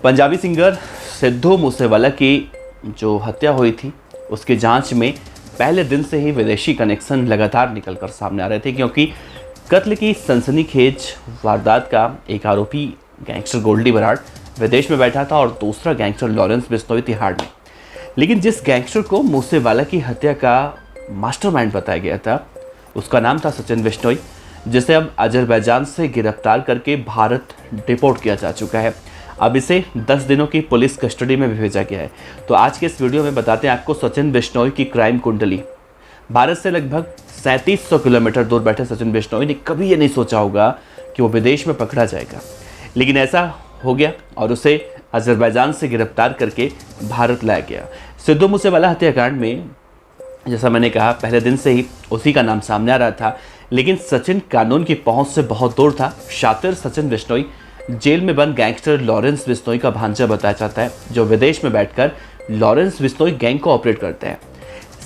Punjabi singer Sidhu Moosewala की जो हत्या हुई थी उसकी जांच में पहले दिन से ही विदेशी कनेक्शन लगातार निकलकर सामने आ रहे थे, क्योंकि कत्ल की सनसनीखेज वारदात का एक आरोपी गैंगस्टर गोल्डी बराड़ विदेश में बैठा था और दूसरा गैंगस्टर लॉरेंस बिश्नोई तिहाड़ में। लेकिन जिस गैंगस्टर को मूसेवाला की हत्या का मास्टरमाइंड बताया गया था उसका नाम था सचिन बिश्नोई, जिसे अब अजरबैजान से गिरफ्तार करके भारत डिपोर्ट किया जा चुका है। अब इसे 10 दिनों की पुलिस कस्टडी में भी भेजा गया है। तो आज के इस वीडियो में बताते हैं आपको सचिन बिश्नोई की क्राइम कुंडली। भारत से लगभग 3700 किलोमीटर दूर बैठे सचिन बिश्नोई ने कभी ये नहीं सोचा होगा कि वो विदेश में पकड़ा जाएगा, लेकिन ऐसा हो गया और उसे अजरबैजान से गिरफ्तार करके भारत लाया गया। सिद्धू मूसेवाला हत्याकांड में जैसा मैंने कहा पहले दिन से ही उसी का नाम सामने आ रहा था, लेकिन सचिन कानून की पहुंच से बहुत दूर था। शातिर सचिन बिश्नोई जेल में बंद गैंगस्टर लॉरेंस बिश्नोई का भांजा बताया जाता है, जो विदेश में बैठकर लॉरेंस बिश्नोई गैंग को ऑपरेट करते हैं।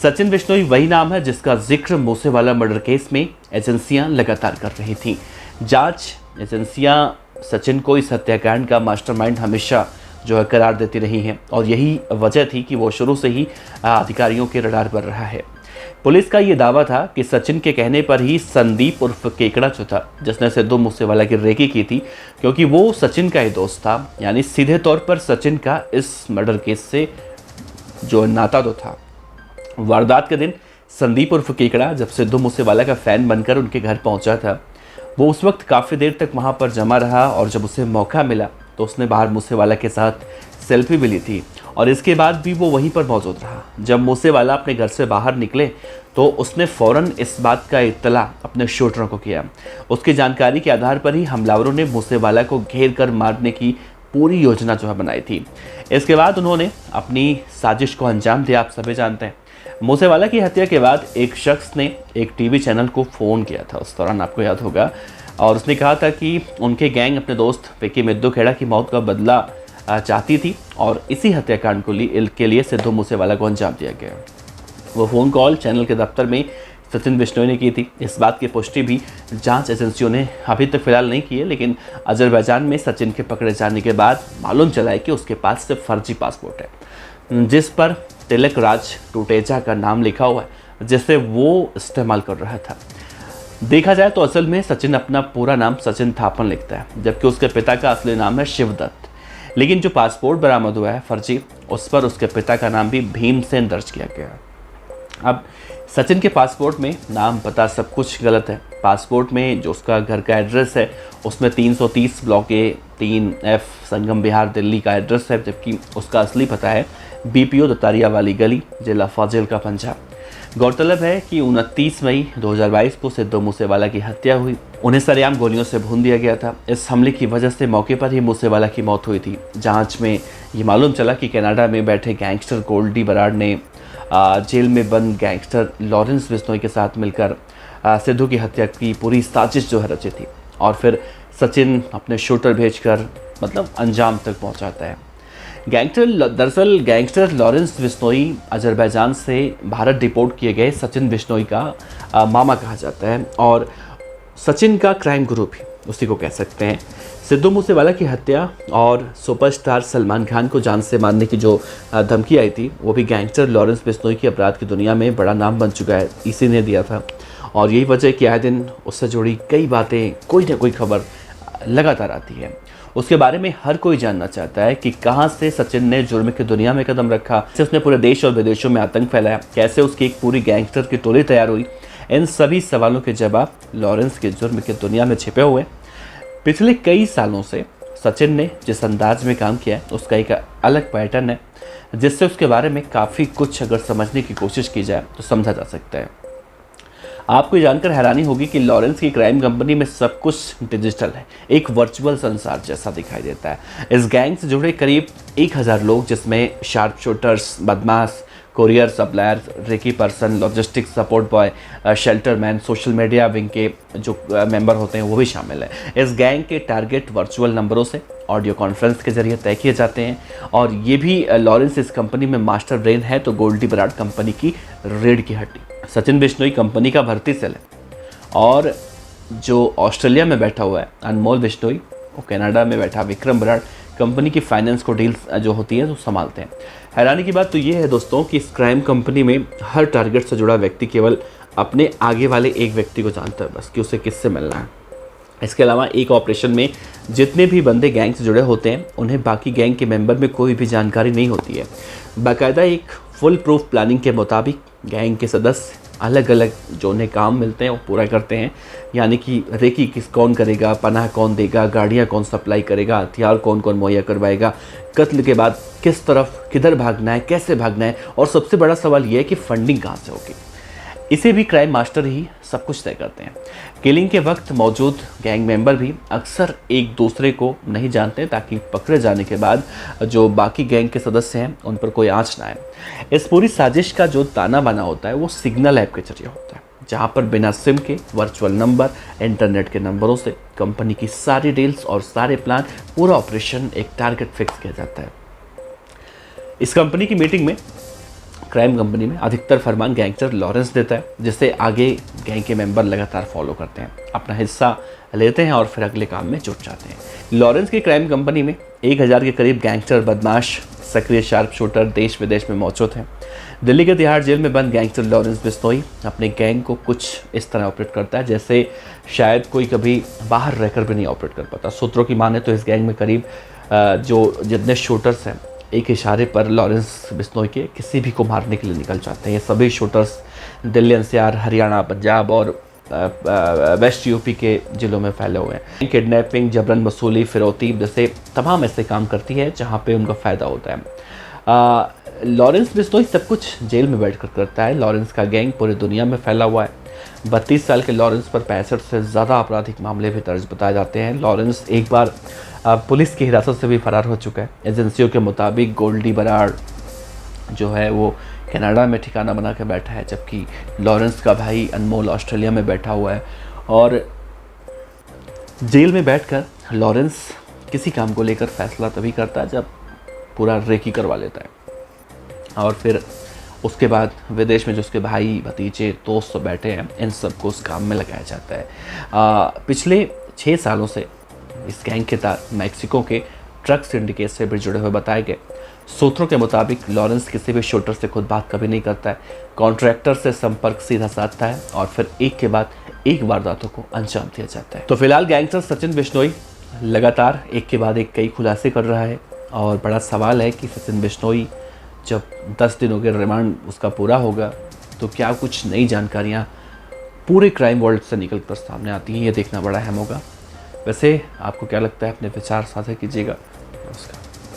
सचिन बिश्नोई वही नाम है जिसका जिक्र मूसेवाला मर्डर केस में एजेंसियां लगातार कर रही थीं। जांच एजेंसियां सचिन को इस हत्याकांड का मास्टरमाइंड हमेशा जो है करार देती रही हैं, और यही वजह थी कि वो शुरू से ही अधिकारियों के रडार पर रहा है। पुलिस का ये दावा था कि सचिन के कहने पर ही संदीप उर्फ केकड़ा जो था, जिसने सिद्धू मूसेवाला की रेकी की थी, क्योंकि वो सचिन का ही दोस्त था, यानी सीधे तौर पर सचिन का इस मर्डर केस से जो नाता तो था। वारदात के दिन संदीप उर्फ केकड़ा जब सिद्धू मूसेवाला का फैन बनकर उनके घर पहुंचा था, वो उस वक्त काफ़ी देर तक वहाँ पर जमा रहा और जब उसे मौका मिला तो उसने बाहर मूसेवाला के साथ सेल्फी भी ली थी, और इसके बाद भी वो वहीं पर मौजूद रहा। जब मूसेवाला अपने घर से बाहर निकले तो उसने फ़ौरन इस बात का इत्तला अपने शूटरों को किया। उसकी जानकारी के आधार पर ही हमलावरों ने मूसेवाला को घेर कर मारने की पूरी योजना जो है बनाई थी। इसके बाद उन्होंने अपनी साजिश को अंजाम दिया। आप सभी जानते हैं मूसेवाला की हत्या के बाद एक शख्स ने एक टीवी चैनल को फ़ोन किया था, उस दौरान आपको याद होगा, और उसने कहा था कि उनके गैंग अपने दोस्त विक्की मिद्दू खेड़ा की मौत का बदला चाहती थी और इसी हत्याकांड के लिए सिद्धू मूसेवाला को अंजाम दिया गया। वो फ़ोन कॉल चैनल के दफ्तर में सचिन बिश्नोई ने की थी। इस बात की पुष्टि भी जांच एजेंसियों ने अभी तक फिलहाल नहीं की है, लेकिन अजरबैजान में सचिन के पकड़े जाने के बाद मालूम चला है कि उसके पास सिर्फ फर्जी पासपोर्ट है जिस पर तिलक राज टूटेजा का नाम लिखा हुआ है, जिसे वो इस्तेमाल कर रहा था। देखा जाए तो असल में सचिन अपना पूरा नाम सचिन थापन लिखता है, जबकि उसके पिता का असली नाम है शिवदत्त। लेकिन जो पासपोर्ट बरामद हुआ है फर्जी, उस पर उसके पिता का नाम भी भीमसेन दर्ज किया गया। अब सचिन के पासपोर्ट में नाम पता सब कुछ गलत है। पासपोर्ट में जो उसका घर का एड्रेस है उसमें 330 ब्लॉक ए 3F संगम बिहार दिल्ली का एड्रेस है, जबकि उसका असली पता है BPO दतारिया वाली गली, जिला फाजिल्का पंजाब। गौरतलब है कि 29 मई 2022 को सिद्धू मूसेवाला की हत्या हुई। उन्हें सरेआम गोलियों से भून दिया गया था। इस हमले की वजह से मौके पर ही मूसेवाला की मौत हुई थी। जांच में ये मालूम चला कि कनाडा में बैठे गैंगस्टर गोल्डी बराड़ ने जेल में बंद गैंगस्टर लॉरेंस बिश्नोई के साथ मिलकर सिद्धू की हत्या की पूरी साजिश जो है रची थी, और फिर सचिन अपने शूटर भेजकर अंजाम तक पहुंचाता है। दरअसल गैंगस्टर लॉरेंस बिश्नोई अजरबैजान से भारत डिपोर्ट किए गए सचिन बिश्नोई का मामा कहा जाता है, और सचिन का क्राइम गुरु भी उसी को कह सकते हैं। सिद्धू मूसेवाला की हत्या और सुपरस्टार सलमान खान को जान से मारने की जो धमकी आई थी, वो भी गैंगस्टर लॉरेंस बिश्नोई की अपराध की दुनिया में बड़ा नाम बन चुका है, इसी ने दिया था। और यही वजह कि आए दिन उससे जुड़ी कई बातें, कोई ना कोई खबर लगातार आती है। उसके बारे में हर कोई जानना चाहता है कि कहां से सचिन ने जुर्म की दुनिया में कदम रखा, कैसे उसने पूरे देश और विदेशों में आतंक फैलाया, कैसे उसकी एक पूरी गैंगस्टर की टोली तैयार हुई। इन सभी सवालों के जवाब लॉरेंस के जुर्म की दुनिया में छिपे हुए। पिछले कई सालों से सचिन ने जिस अंदाज में काम किया है उसका एक अलग पैटर्न है, जिससे उसके बारे में काफ़ी कुछ अगर समझने की कोशिश की जाए तो समझा जा सकता है। आपको जानकर हैरानी होगी कि लॉरेंस की क्राइम कंपनी में सब कुछ डिजिटल है, एक वर्चुअल संसार जैसा दिखाई देता है। इस गैंग से जुड़े करीब 1000 लोग, जिसमें शार्प शूटर्स, बदमाश, courier supplier, recce person, logistics support boy, shelter man, social media wing के जो मेंबर होते हैं वो भी शामिल है। इस गैंग के टारगेट वर्चुअल नंबरों से ऑडियो कॉन्फ्रेंस के जरिए तय किए जाते हैं, और ये भी लॉरेंस इस कंपनी में मास्टर ब्रेन है तो गोल्डी बराड़ कंपनी की रीढ़ की हड्डी। सचिन बिश्नोई कंपनी का भर्ती सेल है, और जो ऑस्ट्रेलिया में बैठा हुआ है अनमोल बिश्नोई, वो कनाडा में बैठा विक्रम बराड़ कंपनी की फाइनेंस को डील्स जो होती है वो संभालते हैं। हैरानी की बात तो ये है दोस्तों कि इस क्राइम कंपनी में हर टारगेट से जुड़ा व्यक्ति केवल अपने आगे वाले एक व्यक्ति को जानता है बस कि उसे किससे मिलना है। इसके अलावा एक ऑपरेशन में जितने भी बंदे गैंग से जुड़े होते हैं उन्हें बाकी गैंग के मेंबर में कोई भी जानकारी नहीं होती है। बाकायदा एक फुल प्रूफ प्लानिंग के मुताबिक गैंग के सदस्य अलग अलग जो उन्हें काम मिलते हैं वो पूरा करते हैं, यानी कि रेकी कौन करेगा, पनाह कौन देगा, गाड़ियाँ कौन सप्लाई करेगा, हथियार कौन कौन मुहैया करवाएगा, कत्ल के बाद किस तरफ किधर भागना है, कैसे भागना है, और सबसे बड़ा सवाल ये है कि फंडिंग कहाँ से होगी। इसे भी क्राइम मास्टर ही सब कुछ तय करते हैं। किलिंग के वक्त मौजूद गैंग मेंबर भी अक्सर एक दूसरे को नहीं जानते ताकि पकड़े जाने के बाद जो बाकी गैंग के सदस्य हैं उन पर कोई आंच ना आए। इस पूरी साजिश का जो ताना बाना होता है वो सिग्नल ऐप के जरिए होता है, जहाँ पर बिना सिम के वर्चुअल नंबर, इंटरनेट के नंबरों से कंपनी की सारी डील्स और सारे प्लान, पूरा ऑपरेशन एक टारगेट फिक्स किया जाता है। इस कंपनी की मीटिंग में, क्राइम कंपनी में अधिकतर फरमान गैंगस्टर लॉरेंस देता है, जिसे आगे गैंग के मेंबर लगातार फॉलो करते हैं, अपना हिस्सा लेते हैं और फिर अगले काम में जुट जाते हैं। लॉरेंस की क्राइम कंपनी में 1000 के करीब गैंगस्टर, बदमाश, सक्रिय शार्प शूटर देश विदेश में मौजूद हैं। दिल्ली के तिहाड़ जेल में बंद गैंगस्टर लॉरेंस बिश्नोई अपने गैंग को कुछ इस तरह ऑपरेट करता है जैसे शायद कोई कभी बाहर रहकर भी नहीं ऑपरेट कर पाता। सूत्रों की माने तो इस गैंग में करीब जो जितने शूटर्स हैं एक इशारे पर लॉरेंस बिश्नोई के किसी भी को मारने के लिए निकल जाते हैं। ये सभी शूटर्स दिल्ली, एनसीआर, हरियाणा, पंजाब और वेस्ट यूपी के जिलों में फैले हुए हैं। किडनैपिंग, जबरन वसूली, फिरौती जैसे तमाम ऐसे काम करती है जहाँ पे उनका फ़ायदा होता है। लॉरेंस बिश्नोई सब कुछ जेल में बैठकर करता है। लॉरेंस का गैंग पूरी दुनिया में फैला हुआ है। 32 साल के लॉरेंस पर 65 से ज़्यादा आपराधिक मामले भी दर्ज बताए जाते हैं। लॉरेंस एक बार पुलिस की हिरासत से भी फरार हो चुका है। एजेंसियों के मुताबिक गोल्डी बराड़ जो है वो कनाडा में ठिकाना बना के बैठा है, जबकि लॉरेंस का भाई अनमोल ऑस्ट्रेलिया में बैठा हुआ है। और जेल में बैठकर लॉरेंस किसी काम को लेकर फैसला तभी करता है जब पूरा रेकी करवा लेता है, और फिर उसके बाद विदेश में जो उसके भाई, भतीजे, दोस्त बैठे हैं, इन सबको उस काम में लगाया जाता है। पिछले 6 सालों से इस गैंग के तार मैक्सिको के ट्रक सिंडिकेट से भी जुड़े हुए बताए गए। सूत्रों के मुताबिक लॉरेंस किसी भी शूटर से खुद बात कभी नहीं करता है, कॉन्ट्रैक्टर से संपर्क सीधा साधता है और फिर एक के बाद एक वारदातों को अंजाम दिया जाता है। तो फिलहाल गैंगस्टर सचिन बिश्नोई लगातार एक के बाद एक कई खुलासे कर रहा है, और बड़ा सवाल है कि सचिन बिश्नोई जब 10 दिनों के रिमांड उसका पूरा होगा तो क्या कुछ नई जानकारियाँ पूरे क्राइम वर्ल्ड से निकल कर सामने आती हैं, ये देखना बड़ा अहम होगा। वैसे आपको क्या लगता है, अपने विचार साझा कीजिएगा। नमस्कार।